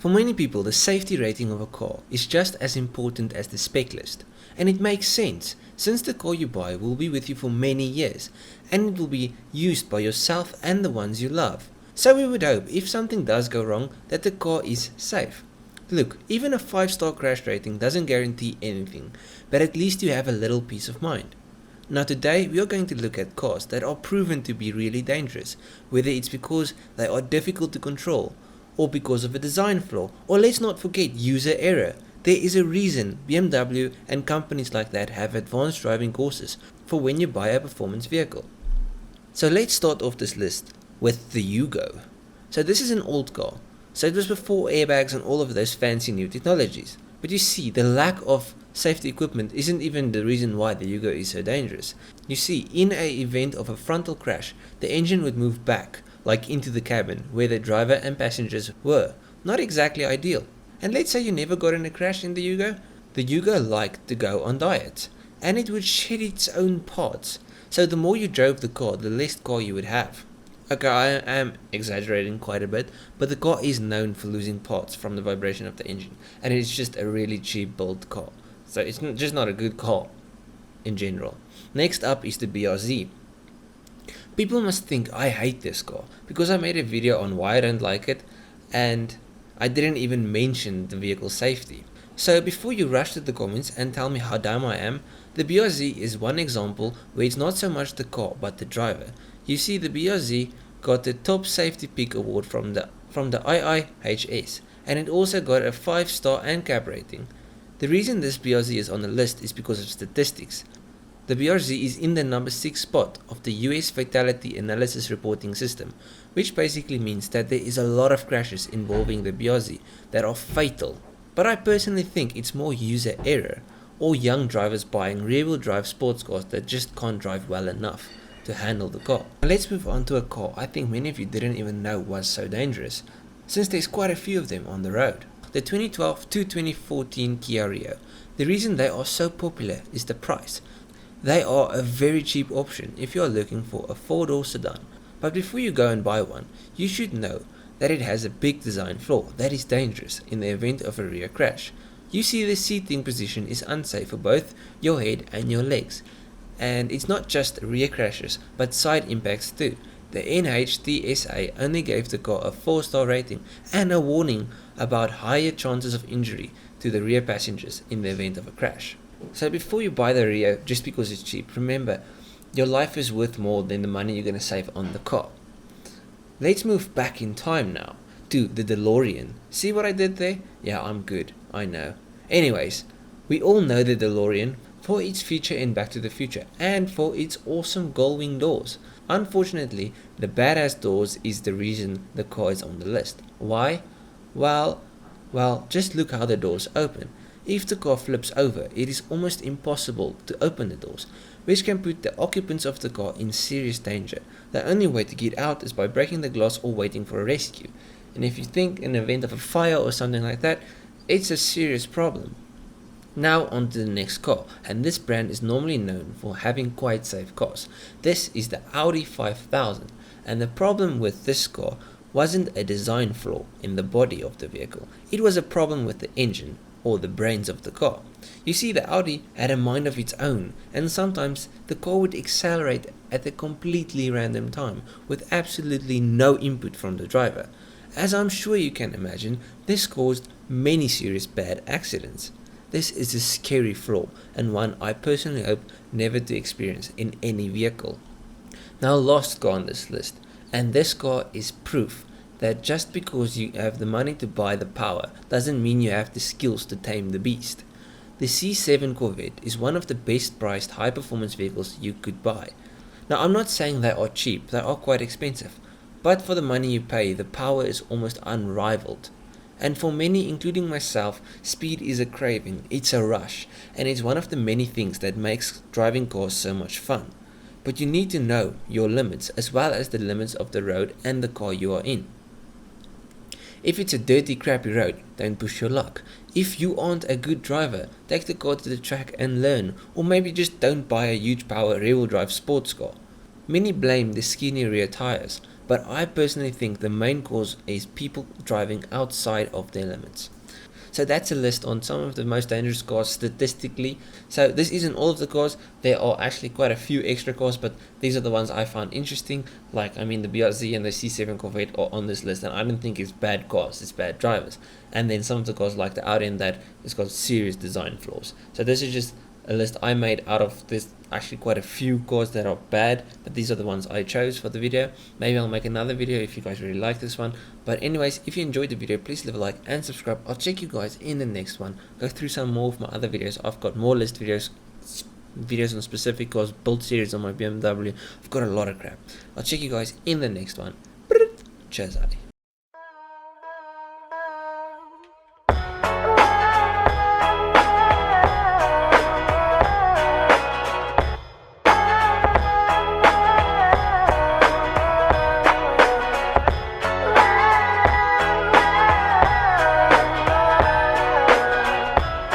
For many people, the safety rating of a car is just as important as the spec list. And it makes sense, since the car you buy will be with you for many years, and it will be used by yourself and the ones you love. So we would hope, if something does go wrong, that the car is safe. Look, even a 5-star crash rating doesn't guarantee anything, but at least you have a little peace of mind. Now today we are going to look at cars that are proven to be really dangerous, whether it's because they are difficult to control, or because of a design flaw, or let's not forget user error. There is a reason BMW and companies like that have advanced driving courses for when you buy a performance vehicle. So let's start off this list with the Yugo. So this is an old car, so it was before airbags and all of those fancy new technologies. But you see, the lack of safety equipment isn't even the reason why the Yugo is so dangerous. You see, in an event of a frontal crash, the engine would move back, like into the cabin, where the driver and passengers were. Not exactly ideal. And let's say you never got in a crash in the Yugo liked to go on diets, and it would shed its own parts. So the more you drove the car, the less car you would have. Okay, I am exaggerating quite a bit, but the car is known for losing parts from the vibration of the engine, and it's just a really cheap built car. So it's just not a good car in general. Next up is the BRZ. People must think I hate this car because I made a video on why I don't like it, and I didn't even mention the vehicle safety. So before you rush to the comments and tell me how dumb I am, the BRZ is one example where it's not so much the car but the driver. You see, the BRZ got the top safety pick award from the IIHS, and it also got a 5-star ANCAP rating. The reason this BRZ is on the list is because of statistics. The BRZ is in the number 6 spot of the US Fatality Analysis Reporting System, which basically means that there is a lot of crashes involving the BRZ that are fatal. But I personally think it's more user error, or young drivers buying rear-wheel drive sports cars that just can't drive well enough to handle the car. Now let's move on to a car I think many of you didn't even know was so dangerous, since there's quite a few of them on the road. The 2012 to 2014 Chiario. The reason they are so popular is the price. They are a very cheap option if you are looking for a 4-door sedan. But before you go and buy one, you should know that it has a big design flaw that is dangerous in the event of a rear crash. You see, the seating position is unsafe for both your head and your legs. And it's not just rear crashes, but side impacts too. The NHTSA only gave the car a 4-star rating and a warning about higher chances of injury to the rear passengers in the event of a crash. So before you buy the Rio just because it's cheap, remember, your life is worth more than the money you're going to save on the car. Let's move back in time now to the DeLorean. See what I did there? Yeah, I'm good, I know. Anyways, we all know the DeLorean for its feature in Back to the Future and for its awesome gull-wing doors. Unfortunately, the badass doors is the reason the car is on the list. Why? Well, just look how the doors open. If the car flips over, it is almost impossible to open the doors, which can put the occupants of the car in serious danger. The only way to get out is by breaking the glass or waiting for a rescue. And if you think in the event of a fire or something like that, it's a serious problem. Now on to the next car, and this brand is normally known for having quite safe cars. This is the Audi 5000, and the problem with this car wasn't a design flaw in the body of the vehicle, it was a problem with the engine, or the brains of the car. You see, the Audi had a mind of its own, and sometimes the car would accelerate at a completely random time, with absolutely no input from the driver. As I'm sure you can imagine, this caused many serious bad accidents. This is a scary flaw, and one I personally hope never to experience in any vehicle. Now, last car on this list, and this car is proof that just because you have the money to buy the power doesn't mean you have the skills to tame the beast. The C7 Corvette is one of the best priced high performance vehicles you could buy. Now, I'm not saying they are cheap, they are quite expensive, but for the money you pay, the power is almost unrivaled. And for many, including myself, speed is a craving, it's a rush, and it's one of the many things that makes driving cars so much fun. But you need to know your limits, as well as the limits of the road and the car you are in. If it's a dirty, crappy road, don't push your luck. If you aren't a good driver, take the car to the track and learn, or maybe just don't buy a huge power rear-wheel drive sports car. Many blame the skinny rear tires, but I personally think the main cause is people driving outside of their limits. So that's a list on some of the most dangerous cars statistically. So this isn't all of the cars, there are actually quite a few extra cars, but these are the ones I found interesting. Like, I mean, the BRZ and the C7 Corvette are on this list, and I don't think it's bad cars, it's bad drivers. And then some of the cars like the Audi and that, it's got serious design flaws. So this is just a list I made out of this, actually quite a few cars that are bad, but these are the ones I chose for the video. Maybe I'll make another video if you guys really like this one. But anyways, if you enjoyed the video, please leave a like and subscribe. I'll check you guys in the next one. Go through some more of my other videos. I've got more list videos on specific cars, build series on my BMW. I've got a lot of crap. I'll check you guys in the next one. Cheers.